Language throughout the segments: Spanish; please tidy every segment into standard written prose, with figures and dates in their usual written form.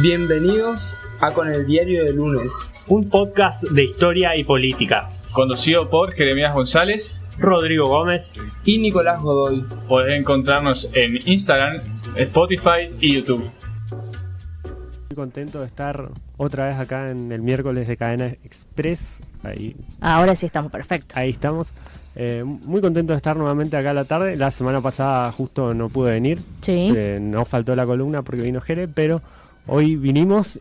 Bienvenidos a Con el Diario de Lunes, un podcast de historia y política, conducido por Jeremías González, Rodrigo Gómez y Nicolás Godoy. Podés encontrarnos en Instagram, Spotify y YouTube. Muy contento de estar otra vez acá en el miércoles de Cadena Express. Ahora sí estamos perfectos. Ahí estamos. Muy contento de estar nuevamente acá a la tarde. La semana pasada justo no pude venir. Sí. No faltó la columna porque vino Jere, pero hoy vinimos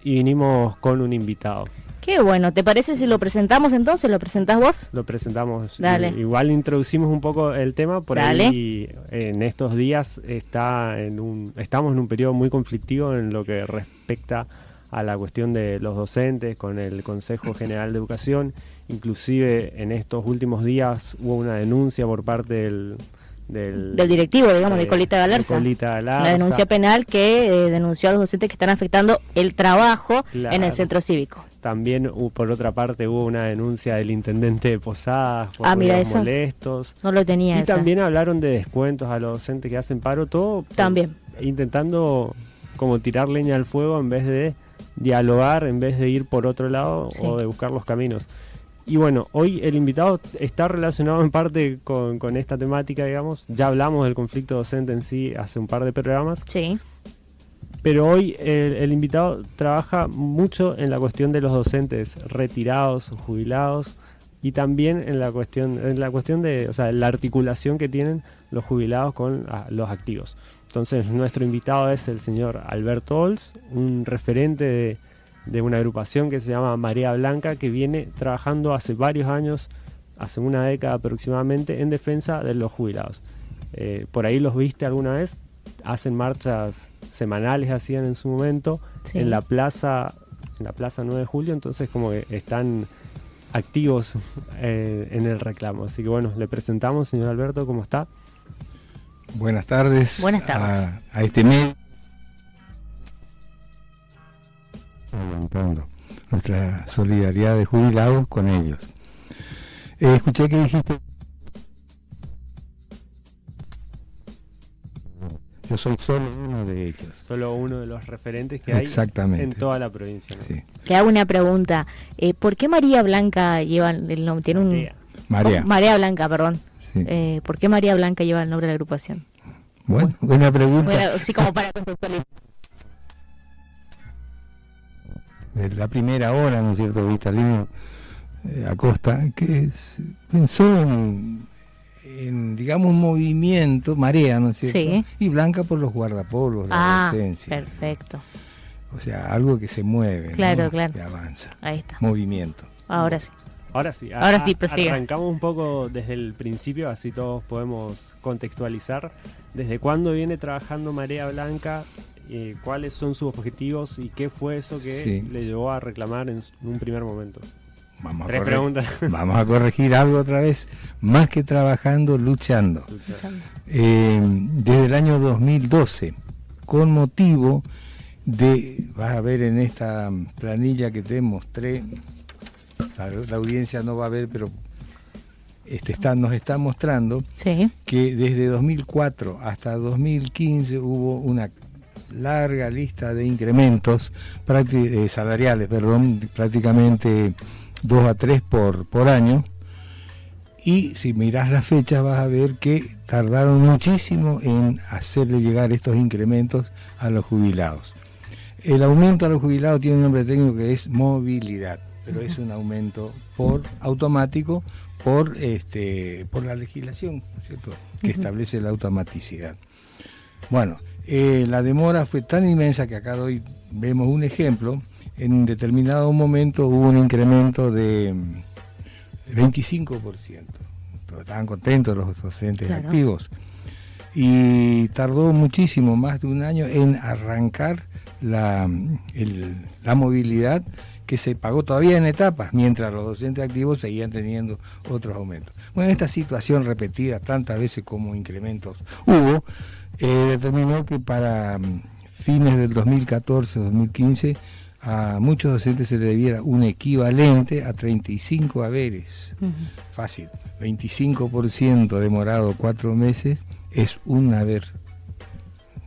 con un invitado. Qué bueno, ¿te parece si lo presentamos entonces? ¿Lo presentás vos? Lo presentamos. Dale. Igual introducimos un poco el tema, por Dale. ahí en estos días estamos en un periodo muy conflictivo en lo que respecta a la cuestión de los docentes con el Consejo General de Educación. Inclusive en estos últimos días hubo una denuncia por parte del directivo, digamos, de Colita Galarza. La denuncia penal que denunció a los docentes que están afectando el trabajo en el centro cívico. También, por otra parte, hubo una denuncia del intendente de Posadas por ruidos molestos. No lo tenía. Y también hablaron de descuentos a los docentes que hacen paro, todo también intentando como tirar leña al fuego en vez de dialogar, en vez de ir por otro lado o de buscar los caminos. Y bueno, hoy el invitado está relacionado en parte con esta temática, digamos. Ya hablamos del conflicto docente en sí hace un par de programas. Sí. Pero hoy el invitado trabaja mucho en la cuestión de los docentes retirados, jubilados, y también en la cuestión de, o sea, la articulación que tienen los jubilados con los activos. Entonces, nuestro invitado es el señor Alberto Ols, un referente de una agrupación que se llama Marea Blanca, que viene trabajando hace varios años, hace una década aproximadamente, en defensa de los jubilados. ¿Por ahí los viste alguna vez? Hacen marchas semanales, hacían en su momento, sí, en la plaza 9 de julio, entonces como que están activos en el reclamo. Así que bueno, le presentamos, señor Alberto, ¿cómo está? Buenas tardes. Buenas tardes. A este medio. Aguantando nuestra solidaridad de jubilados con ellos. Escuché que dijiste... Yo soy solo uno de ellos. Solo uno de los referentes que hay en toda la provincia, ¿no? Sí. Le hago una pregunta. ¿Por qué Marea Blanca lleva el nombre? Tiene un... Marea Blanca, perdón. Sí. ¿Por qué Marea Blanca lleva el nombre de la agrupación? Bueno, buena pregunta. Bueno, sí, como para contextualizar. De la primera hora, ¿no es cierto?, Vitalino Acosta, que pensó en, digamos, un movimiento, Marea, ¿no es cierto? Sí. Y Blanca por los guardapolos, la docencia. Perfecto. O sea, algo que se mueve, claro, ¿no? Claro. Que avanza. Ahí está. Movimiento. Ahora sí. Ahora sí, prosigue. Arrancamos un poco desde el principio, así todos podemos contextualizar. ¿Desde cuándo viene trabajando Marea Blanca? ¿Cuáles son sus objetivos? ¿Y qué fue eso que le llevó a reclamar en un primer momento? Tres preguntas. Vamos a corregir algo otra vez. Más que trabajando, luchando. Desde el año 2012, con motivo de... Vas a ver en esta planilla que te mostré, la audiencia no va a ver, pero nos está mostrando que desde 2004 hasta 2015 hubo una larga lista de incrementos salariales, prácticamente 2 a 3 por año, y si mirás las fechas vas a ver que tardaron muchísimo en hacerle llegar estos incrementos a los jubilados. El aumento a los jubilados tiene un nombre técnico que es movilidad, pero es un aumento automático por la legislación, ¿no es cierto?, que establece la automaticidad. Bueno, la demora fue tan inmensa que acá hoy vemos un ejemplo. En un determinado momento hubo un incremento de 25%. Estaban contentos los docentes activos. Y tardó muchísimo, más de un año, en arrancar la movilidad, que se pagó todavía en etapas, mientras los docentes activos seguían teniendo otros aumentos. Bueno, esta situación repetida tantas veces como incrementos hubo, determinó que para fines del 2014-2015 a muchos docentes se le debiera un equivalente a 35 haberes. Fácil, 25% demorado 4 meses es un haber.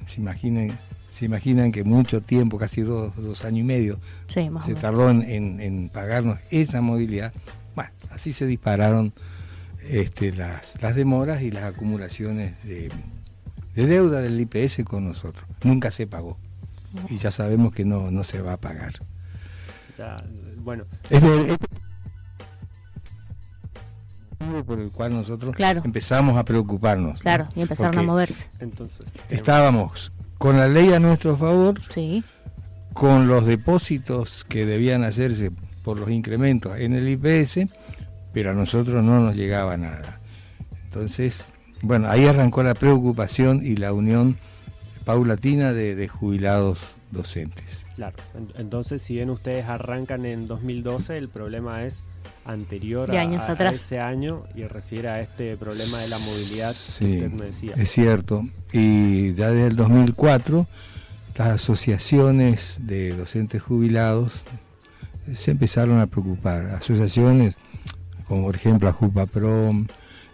Se imaginen se imaginan que mucho tiempo, casi dos años y medio, se tardó en pagarnos esa movilidad. Bueno, así se dispararon las demoras y las acumulaciones de deuda del IPS con nosotros. Nunca se pagó y ya sabemos que no se va a pagar. Ya, bueno, por el cual nosotros empezamos a preocuparnos. Claro, ¿no? Y empezaron a moverse. Entonces, estábamos con la ley a nuestro favor, sí, con los depósitos que debían hacerse por los incrementos en el IPS, pero a nosotros no nos llegaba nada. Entonces, bueno, ahí arrancó la preocupación y la unión paulatina de jubilados docentes. Claro, entonces si bien ustedes arrancan en 2012, el problema es anterior a ese año y refiere a este problema de la movilidad que usted me decía. Es cierto, y ya desde el 2004 las asociaciones de docentes jubilados se empezaron a preocupar. Asociaciones como por ejemplo AJUPAPROM,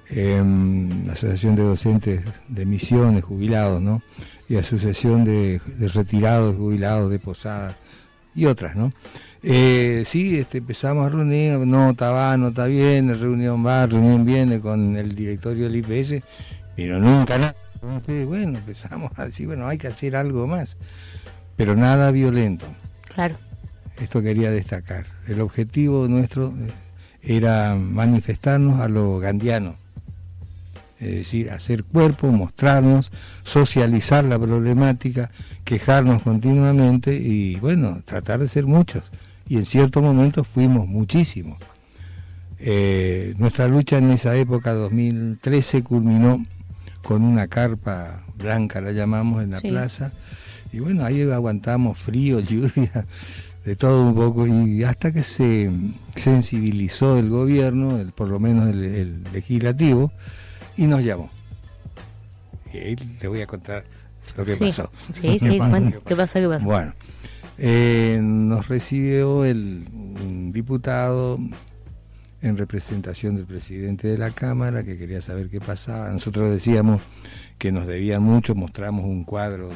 la Asociación de Docentes de Misiones Jubilados, ¿no? Y Asociación de Retirados Jubilados de Posadas y otras, ¿no? Empezamos a reunir, nota va, nota viene, reunión va, reunión viene con el directorio del IPS, pero nunca nada. Entonces, bueno, empezamos a decir, bueno, hay que hacer algo más, pero nada violento. Claro. Esto quería destacar. El objetivo nuestro era manifestarnos a lo gandiano, es decir, hacer cuerpo, mostrarnos, socializar la problemática, quejarnos continuamente y, bueno, tratar de ser muchos. Y en ciertos momentos fuimos muchísimos. Nuestra lucha en esa época, 2013, culminó con una carpa blanca, la llamamos, en la plaza. Y bueno, ahí aguantamos frío, lluvia, de todo un poco, y hasta que se sensibilizó el gobierno, por lo menos el legislativo, y nos llamó. Y ahí te voy a contar lo que pasó. ¿Qué pasó? Bueno, nos recibió un diputado en representación del presidente de la Cámara, que quería saber qué pasaba. Nosotros decíamos que nos debían mucho, mostramos un cuadro,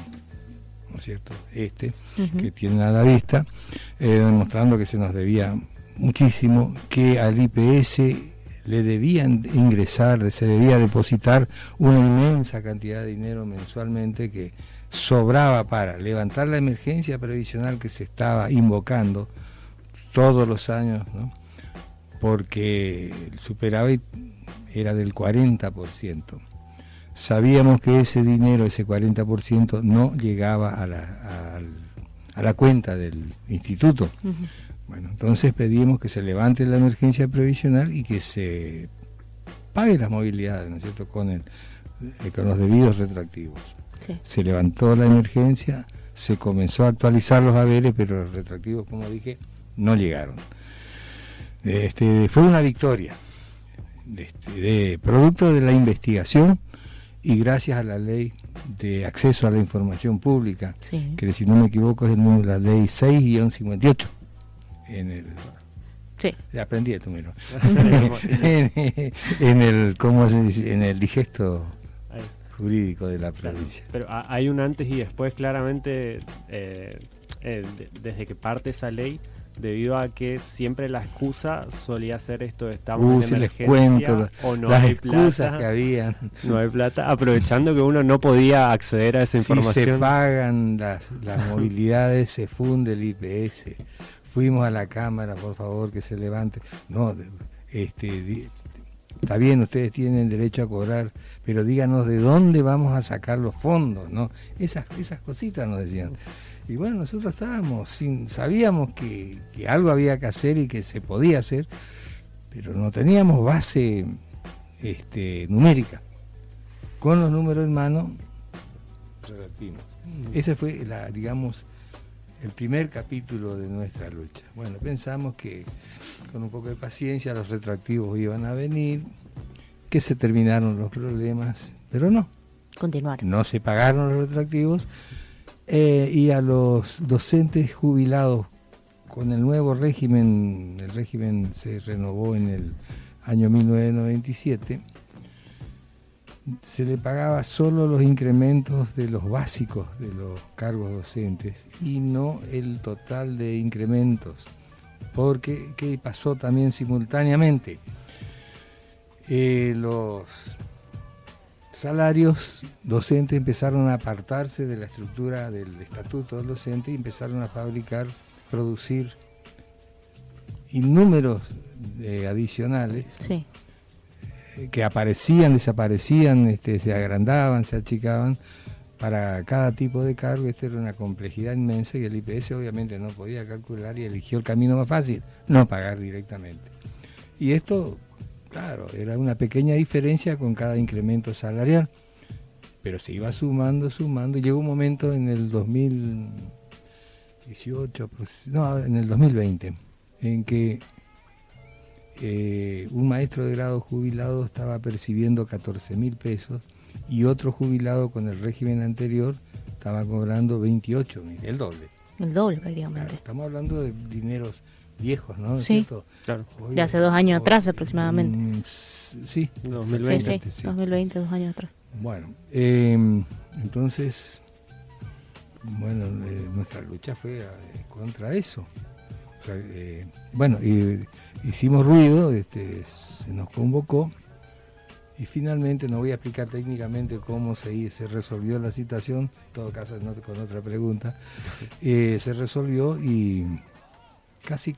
¿no es cierto?, que tienen a la vista, demostrando que se nos debía muchísimo, que al IPS le debían ingresar, se debía depositar una inmensa cantidad de dinero mensualmente que sobraba para levantar la emergencia previsional que se estaba invocando todos los años, ¿no? Porque el superávit era del 40%. Sabíamos que ese dinero, ese 40%, no llegaba a la cuenta del instituto. Bueno, entonces pedimos que se levante la emergencia previsional y que se pague las movilidades, ¿no es cierto?, con los debidos retroactivos. Sí. Se levantó la emergencia, se comenzó a actualizar los haberes, pero los retroactivos, como dije, no llegaron. Fue una victoria, de producto de la investigación y gracias a la ley de acceso a la información pública, que si no me equivoco es la ley 6-58. Ya aprendí el número. ¿Cómo se dice? En el digesto jurídico de la provincia. Pero hay un antes y después, claramente, desde que parte esa ley, debido a que siempre la excusa solía ser esto: estamos en emergencia, les cuento o no las hay excusas plata, que habían. No hay plata, aprovechando que uno no podía acceder a esa información. Si se pagan las movilidades, se funde el IPS. Fuimos a la Cámara, por favor, que se levante. No, está bien, ustedes tienen derecho a cobrar, pero díganos de dónde vamos a sacar los fondos, ¿no? Esas cositas nos decían. Y bueno, nosotros sabíamos que algo había que hacer y que se podía hacer, pero no teníamos base numérica. Con los números en mano, revertimos. Ese fue, el primer capítulo de nuestra lucha. Bueno, pensamos que con un poco de paciencia los retroactivos iban a venir, que se terminaron los problemas, pero no. Continuaron. No se pagaron los retroactivos. Y a los docentes jubilados con el nuevo régimen, el régimen se renovó en el año 1997, se le pagaba solo los incrementos de los básicos de los cargos docentes y no el total de incrementos, porque ¿qué pasó también simultáneamente? Los salarios docentes empezaron a apartarse de la estructura del estatuto del docente y empezaron a producir innúmeros adicionales. Sí. Que aparecían, desaparecían, se agrandaban, se achicaban para cada tipo de cargo. Esto era una complejidad inmensa y el IPS obviamente no podía calcular y eligió el camino más fácil, no pagar directamente. Y esto, claro, era una pequeña diferencia con cada incremento salarial, pero se iba sumando, y llegó un momento en el 2018, en el 2020, en que un maestro de grado jubilado estaba percibiendo 14.000 pesos y otro jubilado con el régimen anterior estaba cobrando 28.000, el doble. El doble prácticamente. Claro, estamos hablando de dineros viejos, ¿no? Sí, claro. Hoy, de hace 2 años atrás aproximadamente. Sí, 2020. Sí, 2020, 2 años atrás. Bueno, entonces, nuestra lucha fue contra eso. O sea, hicimos ruido, se nos convocó y finalmente, no voy a explicar técnicamente cómo se resolvió la situación, en todo caso con otra pregunta, se resolvió y casi,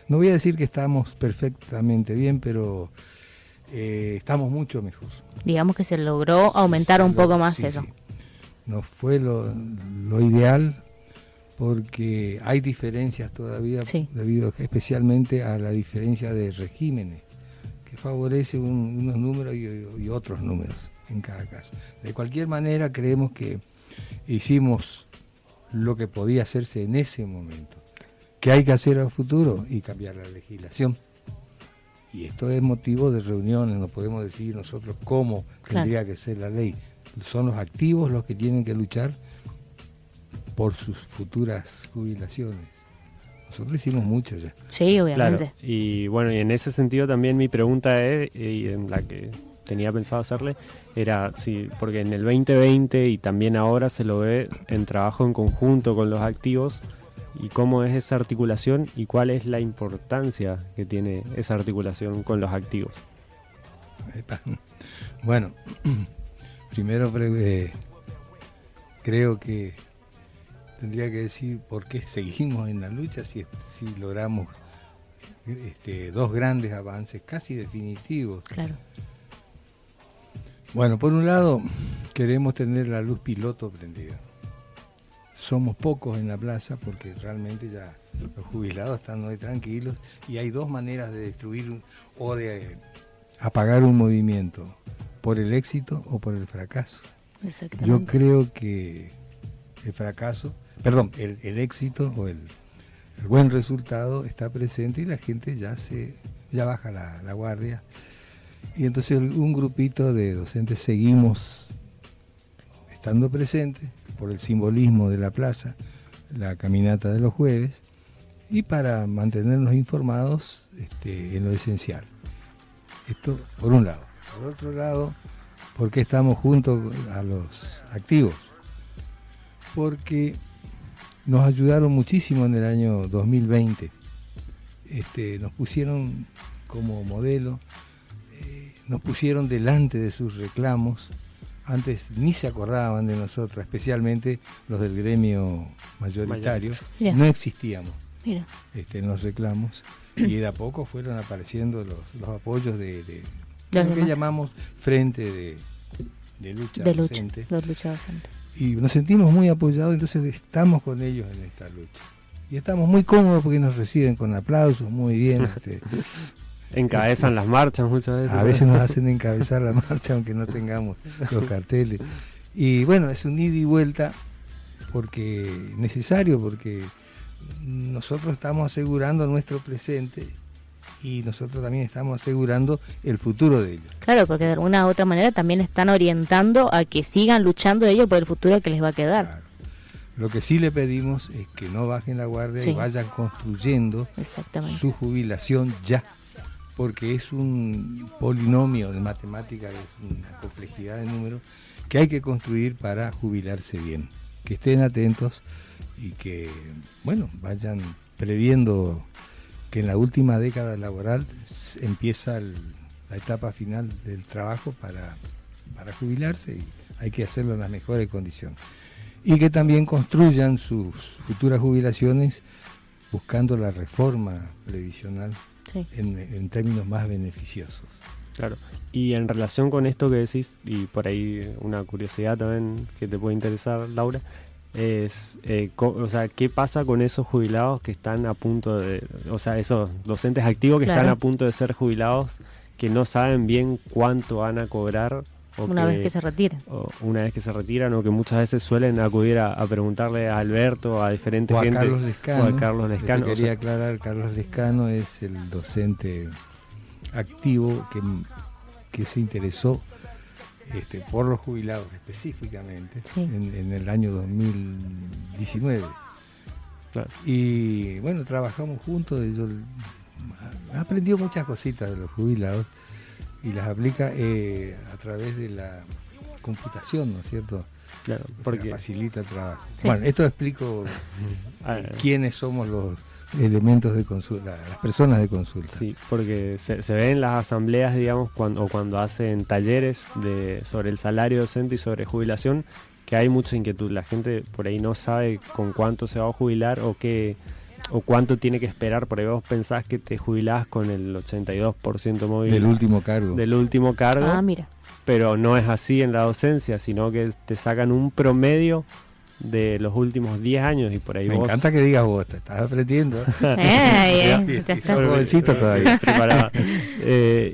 no voy a decir que estamos perfectamente bien, pero estamos mucho mejor. Digamos que se logró aumentar un poco más eso. Sí. No fue lo ideal, porque hay diferencias todavía, debido especialmente a la diferencia de regímenes, que favorece unos números y otros números en cada caso. De cualquier manera, creemos que hicimos lo que podía hacerse en ese momento. ¿Qué hay que hacer a futuro? Y cambiar la legislación. Y esto es motivo de reuniones, no podemos decir nosotros cómo tendría que ser la ley. Son los activos los que tienen que luchar por sus futuras jubilaciones. Nosotros hicimos mucho ya. Sí, obviamente. Claro. Y bueno, y en ese sentido también mi pregunta es, y en la que tenía pensado hacerle, era si, porque en el 2020 y también ahora se lo ve en trabajo en conjunto con los activos, y cómo es esa articulación y cuál es la importancia que tiene esa articulación con los activos. Bueno, primero creo que tendría que decir por qué seguimos en la lucha si logramos 2 grandes avances casi definitivos. Claro. Bueno, por un lado, queremos tener la luz piloto prendida. Somos pocos en la plaza porque realmente ya los jubilados están muy tranquilos y hay 2 maneras de destruir o de apagar un movimiento, por el éxito o por el fracaso. Exactamente. Yo creo que el éxito o el buen resultado está presente y la gente ya baja la guardia. Y entonces un grupito de docentes seguimos estando presentes por el simbolismo de la plaza, la caminata de los jueves, y para mantenernos informados en lo esencial. Esto por un lado. Por otro lado, ¿por qué estamos juntos a los activos? Porque nos ayudaron muchísimo en el año 2020. Nos pusieron como modelo, nos pusieron delante de sus reclamos. Antes ni se acordaban de nosotros, especialmente los del gremio mayoritario. No existíamos en los reclamos y de a poco fueron apareciendo los apoyos de lo que llamamos Frente de Lucha Docente. Los lucha docentes. Y nos sentimos muy apoyados, entonces estamos con ellos en esta lucha. Y estamos muy cómodos porque nos reciben con aplausos, muy bien. Encabezan las marchas muchas veces. A veces nos hacen encabezar la marcha aunque no tengamos los carteles. Y bueno, es un ida y vuelta necesario porque nosotros estamos asegurando nuestro presente y nosotros también estamos asegurando el futuro de ellos. Claro, porque de alguna u otra manera también están orientando a que sigan luchando ellos por el futuro que les va a quedar. Claro. Lo que sí le pedimos es que no bajen la guardia y vayan construyendo su jubilación ya. porque es un polinomio de matemática, es una complejidad de números que hay que construir para jubilarse bien. Que estén atentos y que, bueno, vayan previendo que en la última década laboral empieza la etapa final del trabajo para jubilarse, y hay que hacerlo en las mejores condiciones. Y que también construyan sus futuras jubilaciones buscando la reforma previsional en términos más beneficiosos. Claro. Y en relación con esto que decís, y por ahí una curiosidad también que te puede interesar, Laura, es, o sea, ¿qué pasa con esos jubilados que están a punto de, o sea, esos docentes activos que están a punto de ser jubilados, que no saben bien cuánto van a cobrar? Una vez que se retiran. Una vez que se retiran, o que muchas veces suelen acudir a preguntarle a Alberto, a diferentes gente. Carlos Lescano. O a Carlos Lescano. Quería aclarar, Carlos Lescano es el docente activo que se interesó por los jubilados específicamente en el año 2019. Claro. Y bueno, trabajamos juntos, y yo aprendió muchas cositas de los jubilados y las aplica a través de la computación, ¿no es cierto? Claro, porque facilita el trabajo. Bueno, esto explico quiénes somos los elementos de consulta, las personas de consulta. Sí, porque se ve en las asambleas, digamos, cuando hacen talleres sobre el salario docente y sobre jubilación, que hay mucha inquietud. La gente por ahí no sabe con cuánto se va a jubilar o cuánto tiene que esperar. Por ahí vos pensás que te jubilás con el 82% móvil del último cargo. Ah, mira. Pero no es así en la docencia, sino que te sacan un promedio de los últimos 10 años, y por ahí Me encanta que digas vos, te estás aprendiendo. Estás jovencito todavía.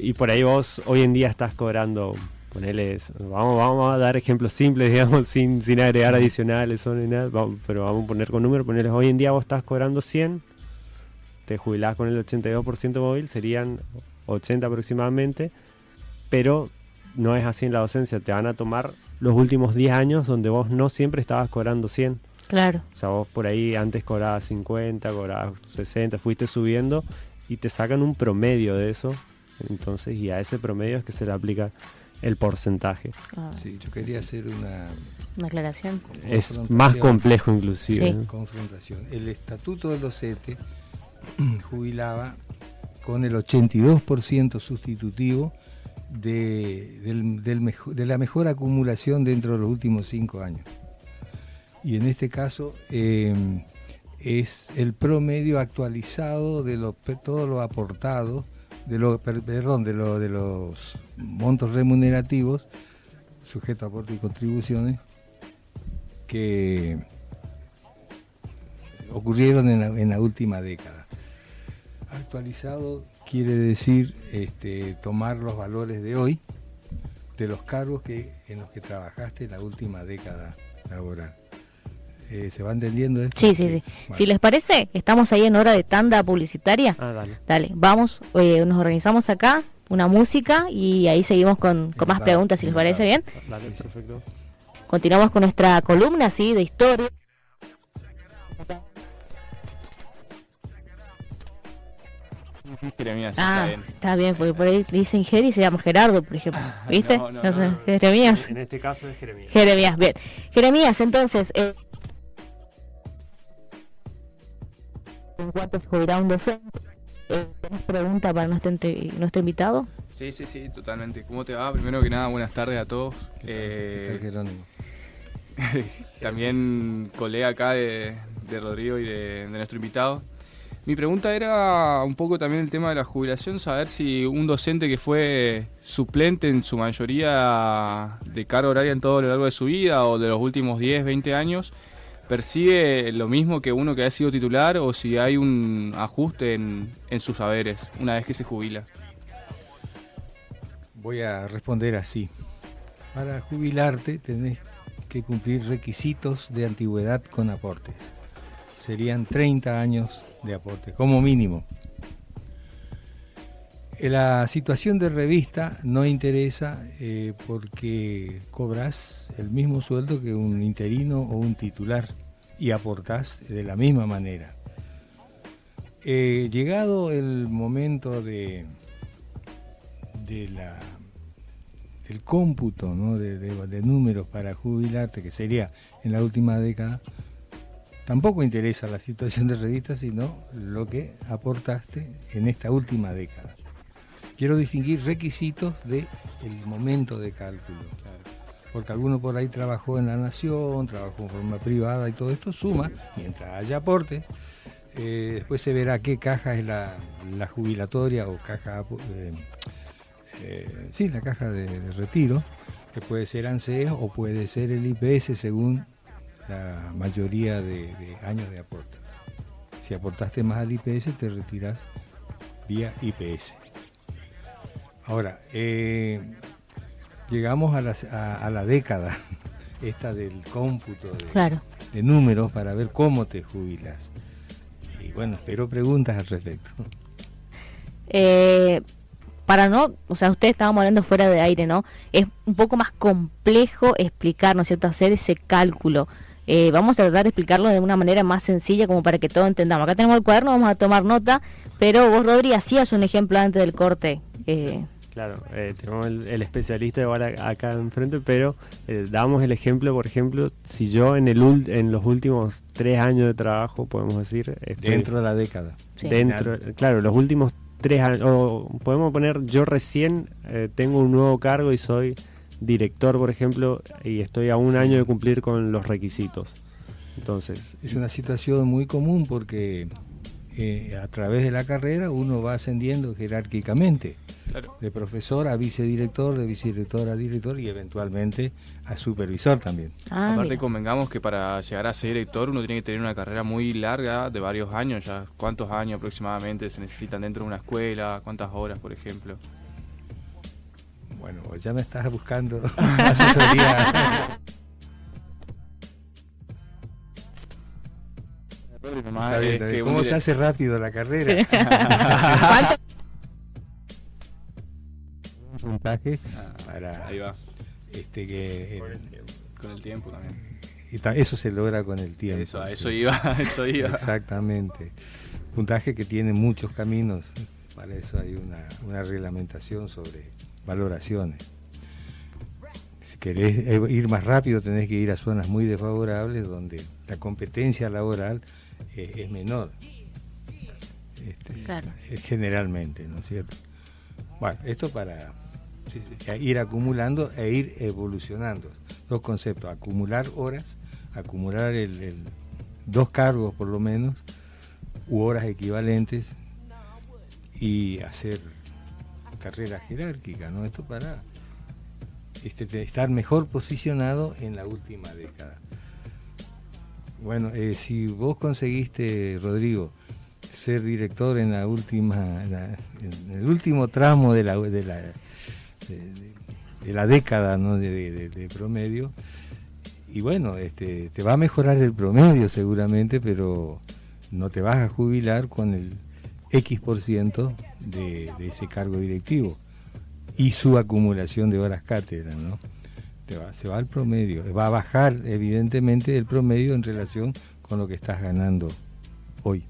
Y por ahí vos hoy en día estás cobrando, ponele, vamos a dar ejemplos simples, digamos, sin agregar adicionales o ni nada, pero vamos a poner con números, ponerles, hoy en día vos estás cobrando 100, te jubilás con el 82% móvil, serían 80 aproximadamente, pero no es así en la docencia, te van a tomar los últimos 10 años donde vos no siempre estabas cobrando 100. Claro. O sea, vos por ahí antes cobrabas 50, cobrabas 60, fuiste subiendo y te sacan un promedio de eso. Entonces, y a ese promedio es que se le aplica el porcentaje. Sí, yo quería hacer una aclaración. Es más complejo inclusive. Sí. Confrontación. El estatuto del docente jubilaba con el 82% sustitutivo de la mejor acumulación dentro de los últimos 5 años. Y en este caso es el promedio actualizado de todo lo aportado, de los montos remunerativos, sujeto a aporte y contribuciones, que ocurrieron en la última década. Actualizado quiere decir tomar los valores de hoy de los cargos en los que trabajaste en la última década laboral. ¿Se va entendiendo esto? Sí. Bueno. Si les parece, estamos ahí en hora de tanda publicitaria. Dale, vamos, nos organizamos acá, una música, y ahí seguimos con más preguntas, si les parece bien. Dale, perfecto. Continuamos con nuestra columna, ¿sí?, de historia. Jeremías, está bien, porque por ahí dicen Jerry y se llama Gerardo, por ejemplo, ¿viste? No, Jeremías. En este caso es Jeremías. Jeremías, bien. Jeremías, entonces, ¿en cuánto se jubilará un docente? ¿Tenés pregunta para nuestro invitado? Sí, totalmente. ¿Cómo te va? Primero que nada, buenas tardes a todos. ¿Qué tal, Jerónimo? También colega acá de Rodrigo y de nuestro invitado. Mi pregunta era un poco también el tema de la jubilación, saber si un docente que fue suplente en su mayoría de carga horaria en todo lo largo de su vida o de los últimos 10, 20 años, percibe lo mismo que uno que ha sido titular, o si hay un ajuste en sus saberes una vez que se jubila. Voy a responder así. Para jubilarte tenés que cumplir requisitos de antigüedad con aportes. Serían 30 años de aporte, como mínimo. La situación de revista no interesa porque cobras el mismo sueldo que un interino o un titular y aportás de la misma manera. Llegado el momento de del cómputo, ¿no? de números para jubilarte, que sería en la última década, tampoco interesa la situación de revista, sino lo que aportaste en esta última década. Quiero distinguir requisitos del momento de cálculo, porque alguno por ahí trabajó en La Nación, trabajó en forma privada y todo esto suma, mientras haya aportes. Después se verá qué caja es la jubilatoria o caja, la caja de retiro, que puede ser ANSES o puede ser el IPS según la mayoría de años de aporte. Si aportaste más al IPS, te retirás vía IPS. Ahora, llegamos a la década esta del cómputo de números para ver cómo te jubilas. Y bueno, espero preguntas al respecto. Ustedes estábamos hablando fuera de aire, ¿no? Es un poco más complejo explicar, ¿no es cierto?, hacer ese cálculo. Vamos a tratar de explicarlo de una manera más sencilla como para que todos entendamos. Acá tenemos el cuaderno, vamos a tomar nota, pero vos, Rodri, hacías un ejemplo antes del corte. Claro, tenemos el especialista igual acá enfrente, pero damos el ejemplo, por ejemplo, si yo en los últimos 3 años de trabajo, podemos decir... dentro de la década. Sí. Claro, los últimos 3 años, o podemos poner, yo recién tengo un nuevo cargo y soy director, por ejemplo, y estoy a un año de cumplir con los requisitos. Entonces... Es una situación muy común porque a través de la carrera uno va ascendiendo jerárquicamente. Claro. De profesor a vicedirector, de vicedirector a director y eventualmente a supervisor también. Aparte, convengamos que para llegar a ser director uno tiene que tener una carrera muy larga de varios años ya. ¿Cuántos años aproximadamente se necesitan dentro de una escuela? ¿Cuántas horas, por ejemplo? Bueno, ya me estás buscando asesoría. Está bien. ¿Cómo se hace rápido la carrera? Un puntaje para ahí va. Con el tiempo también. Eso se logra con el tiempo. Eso iba. Exactamente. Puntaje que tiene muchos caminos. Para eso hay una reglamentación sobre valoraciones. Si querés ir más rápido, tenés que ir a zonas muy desfavorables donde la competencia laboral es menor. Claro. Generalmente, ¿no es cierto? Bueno, esto para ir acumulando e ir evolucionando. 2 conceptos: acumular horas, acumular 2 cargos por lo menos, u horas equivalentes, y hacer carrera jerárquica, ¿no? Esto para estar mejor posicionado en la última década. Bueno, si vos conseguiste, Rodrigo, ser director en la última, en el último tramo de la década, ¿no? de promedio, y bueno, te va a mejorar el promedio seguramente, pero no te vas a jubilar con el X% de ese cargo directivo y su acumulación de horas cátedra, ¿no? Se va al promedio, va a bajar evidentemente el promedio en relación con lo que estás ganando hoy.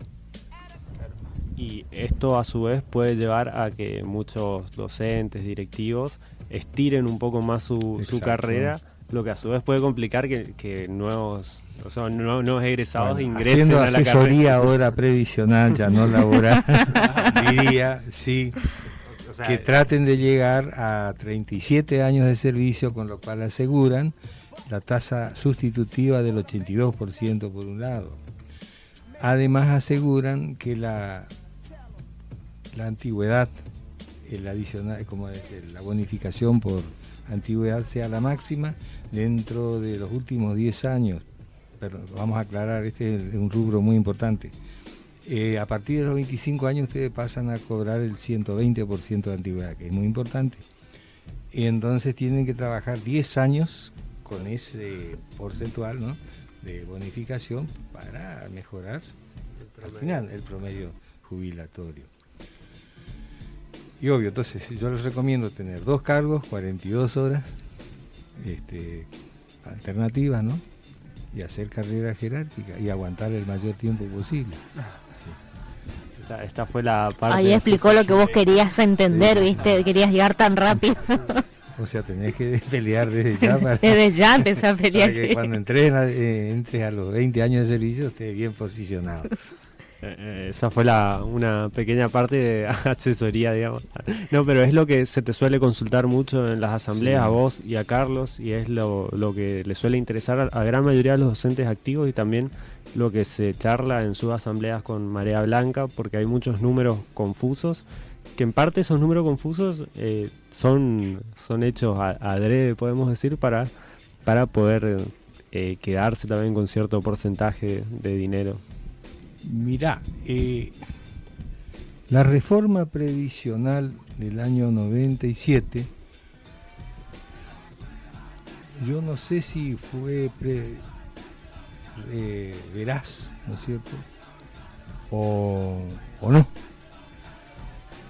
Y esto a su vez puede llevar a que muchos docentes, directivos, estiren un poco más su carrera, lo que a su vez puede complicar que nuevos egresados ingresen a la carrera. Haciendo asesoría ahora previsional, ya no laboral, diría, sí, que traten de llegar a 37 años de servicio, con lo cual aseguran la tasa sustitutiva del 82% por un lado. Además aseguran que la antigüedad, el adicional, como es, la bonificación por antigüedad sea la máxima dentro de los últimos 10 años. Pero vamos a aclarar, este es un rubro muy importante. A partir de los 25 años ustedes pasan a cobrar el 120% de antigüedad, que es muy importante. Y entonces tienen que trabajar 10 años con ese porcentual, ¿no?, de bonificación para mejorar al final el promedio jubilatorio. Y obvio, entonces yo les recomiendo tener 2 cargos, 42 horas, alternativas, ¿no?, y hacer carrera jerárquica y aguantar el mayor tiempo posible. Sí. Esta fue la parte... Ahí explicó lo que vos querías entender, ¿viste? Querías llegar tan rápido. O sea, tenés que pelear desde ya para, Desde ya empezar a pelear. para que cuando entres a los 20 años de servicio estés bien posicionado. Esa fue una pequeña parte de asesoría, digamos. No, pero es lo que se te suele consultar mucho en las asambleas, Sí. a vos y a Carlos, y es lo que le suele interesar a gran mayoría de los docentes activos, y también lo que se charla en sus asambleas con Marea Blanca, porque hay muchos números confusos, que en parte esos números confusos son hechos adrede, podemos decir, para poder quedarse también con cierto porcentaje de dinero. Mirá, la reforma previsional del año 97, yo no sé si fue veraz, ¿no es cierto? O no,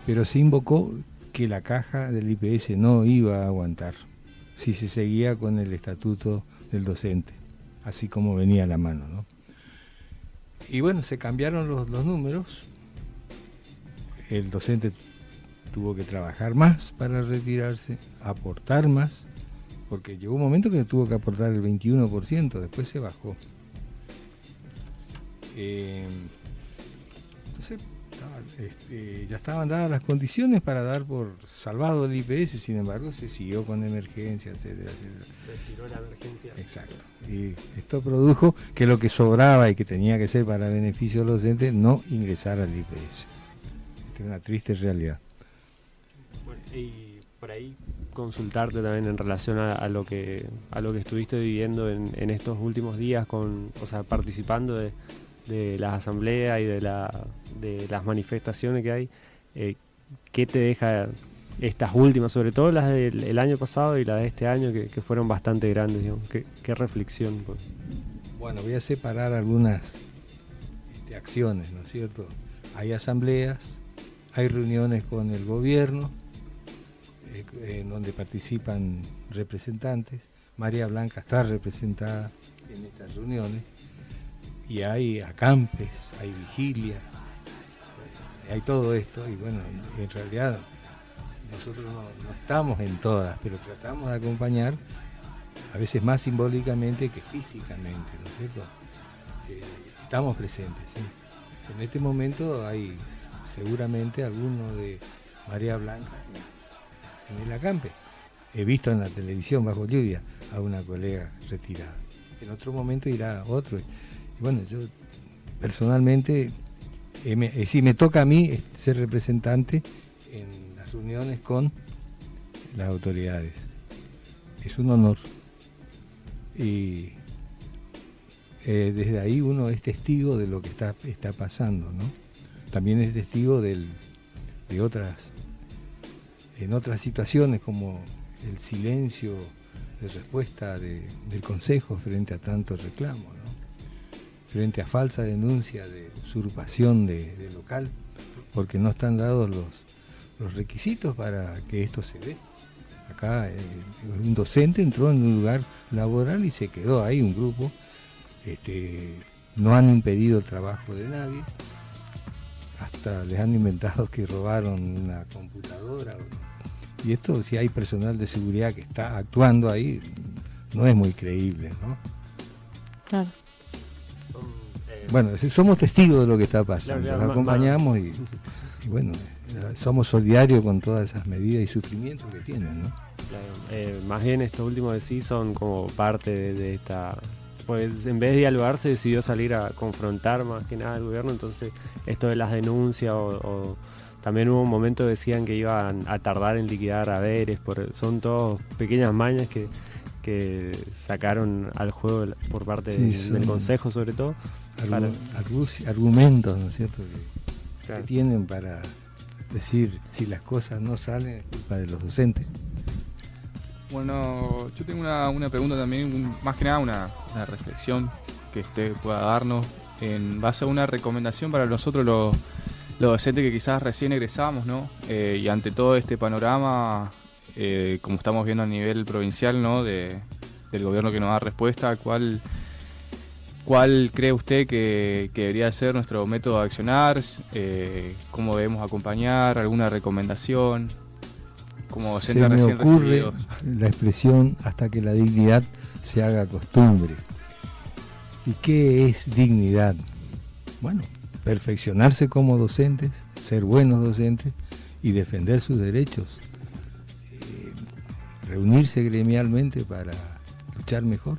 pero se invocó que la caja del IPS no iba a aguantar si se seguía con el estatuto del docente, así como venía a la mano, ¿no? Y bueno, se cambiaron los números, el docente tuvo que trabajar más para retirarse, aportar más, porque llegó un momento que tuvo que aportar el 21%, después se bajó. Entonces, ya estaban dadas las condiciones para dar por salvado el IPS, sin embargo se siguió con emergencia, etcétera, etcétera. Retiró la emergencia. Exacto. Y esto produjo que lo que sobraba y que tenía que ser para beneficio de los docentes no ingresara al IPS. Esta es una triste realidad. Bueno, y por ahí consultarte también en relación a lo que estuviste viviendo en estos últimos días, participando de las asambleas y de las manifestaciones que hay. ¿Qué te deja estas últimas, sobre todo las del año pasado y las de este año, que fueron bastante grandes, digamos? ¿Qué reflexión? Pues? Bueno, voy a separar algunas acciones, ¿no es cierto? Hay asambleas, hay reuniones con el gobierno, en donde participan representantes. Marea Blanca está representada en estas reuniones, y hay acampes, hay vigilia, hay todo esto, y bueno, en realidad nosotros no estamos en todas, pero tratamos de acompañar, a veces más simbólicamente que físicamente, ¿no es cierto? Estamos presentes, ¿sí? En este momento hay seguramente alguno de Marea Blanca en el acampe. He visto en la televisión bajo lluvia a una colega retirada. En otro momento irá otro. Y bueno, yo personalmente, si me toca a mí ser representante en las reuniones con las autoridades. Es un honor. Y desde ahí uno es testigo de lo que está pasando, ¿no? También es testigo en otras situaciones, como el silencio de respuesta del Consejo frente a tantos reclamos, ¿no? Frente a falsa denuncia de usurpación de local, porque no están dados los requisitos para que esto se dé. Acá un docente entró en un lugar laboral y se quedó ahí un grupo. No han impedido el trabajo de nadie, hasta les han inventado que robaron una computadora. Y esto, si hay personal de seguridad que está actuando ahí, no es muy creíble, ¿no? Claro. Bueno, somos testigos de lo que está pasando, Claro, los acompañamos y bueno, somos solidarios con todas esas medidas y sufrimientos que tienen, ¿no? Claro, más bien estos últimos de sí son como parte de esta... Pues en vez de dialogar se decidió salir a confrontar más que nada al gobierno, entonces esto de las denuncias o también hubo un momento que decían que iban a tardar en liquidar haberes, son todas pequeñas mañas que sacaron al juego por parte del Consejo sobre todo. Argumentos, ¿no es cierto?, Claro. que tienen para decir si las cosas no salen es culpa de los docentes. Bueno, yo tengo una pregunta también, más que nada una reflexión que usted pueda darnos en base a una recomendación para nosotros los docentes que quizás recién egresamos, ¿no? Y ante todo este panorama, como estamos viendo a nivel provincial, ¿no? Del gobierno que nos da respuesta, ¿cuál ¿Cuál cree usted que debería ser nuestro método de accionar? ¿Cómo debemos acompañar? ¿Alguna recomendación? Como docentes Se me recién ocurre recibidos. la expresión hasta que la dignidad se haga costumbre. ¿Y qué es dignidad? Bueno, perfeccionarse como docentes, ser buenos docentes y defender sus derechos. Reunirse gremialmente para luchar mejor.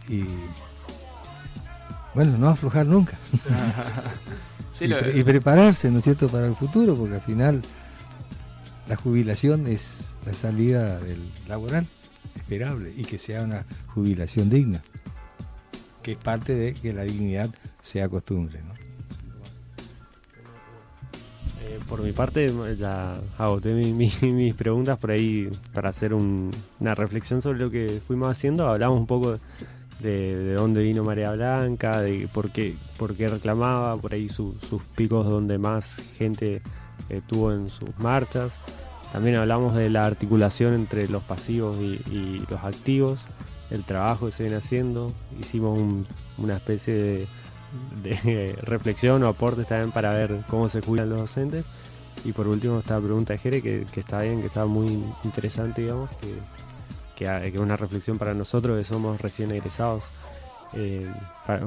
Y bueno, no aflojar nunca. Sí, y prepararse, ¿no es cierto?, para el futuro, porque al final la jubilación es la salida del laboral esperable y que sea una jubilación digna, que es parte de que la dignidad sea costumbre, ¿no? Por mi parte, ya agoté mis preguntas por ahí para hacer una reflexión sobre lo que fuimos haciendo. Hablamos un poco de dónde vino Marea Blanca, de por qué reclamaba, por ahí sus picos donde más gente tuvo en sus marchas. También hablamos de la articulación entre los pasivos y los activos, el trabajo que se viene haciendo. Hicimos una especie de reflexión o aportes también para ver cómo se jubilan los docentes. Y por último esta pregunta de Jere, que está bien, que está muy interesante, digamos, que es una reflexión para nosotros que somos recién egresados.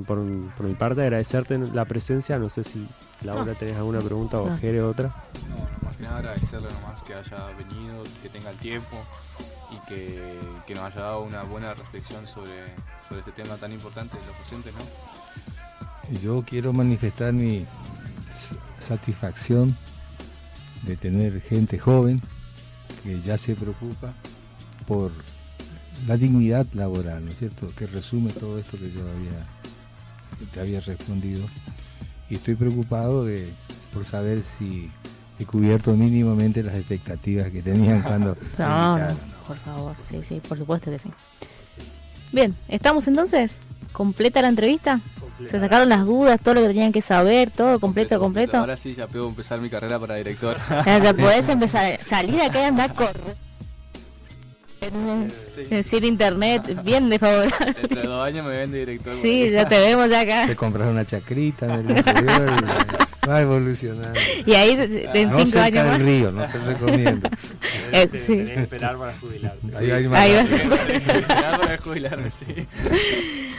Por mi parte, agradecerte la presencia. No sé si Laura tenés alguna pregunta o Jere otra. No, más que nada agradecerle nomás que haya venido, que tenga el tiempo y que nos haya dado una buena reflexión sobre este tema tan importante de los docentes, ¿no? Yo quiero manifestar mi satisfacción de tener gente joven que ya se preocupa por la dignidad laboral, ¿no es cierto?, que resume todo esto que yo te había respondido, y estoy preocupado por saber si he cubierto mínimamente las expectativas que tenían cuando No, por favor, sí, por supuesto que sí. Bien, ¿estamos entonces? ¿Completa la entrevista? ¿Se sacaron las dudas, todo lo que tenían que saber, todo completo? Ahora sí, ya puedo empezar mi carrera para director. Ya podés empezar, salir acá y andar a correr. Sin internet, bien desfavorable. Dentro de 2 años me ven de director. Sí, ya te vemos ya acá. te compras una chacrita en el interior y va evolucionando. Y ahí en 5 No cerca años del más. río, no te recomiendo. Tenés sí. que esperar para jubilarte. Ahí hay Ahí más. vas a... Para jubilarme, sí.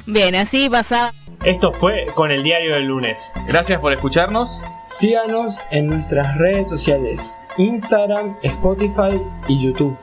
Bien, así pasaba. Esto fue con el diario del lunes. Gracias por escucharnos. Síganos en nuestras redes sociales: Instagram, Spotify y YouTube.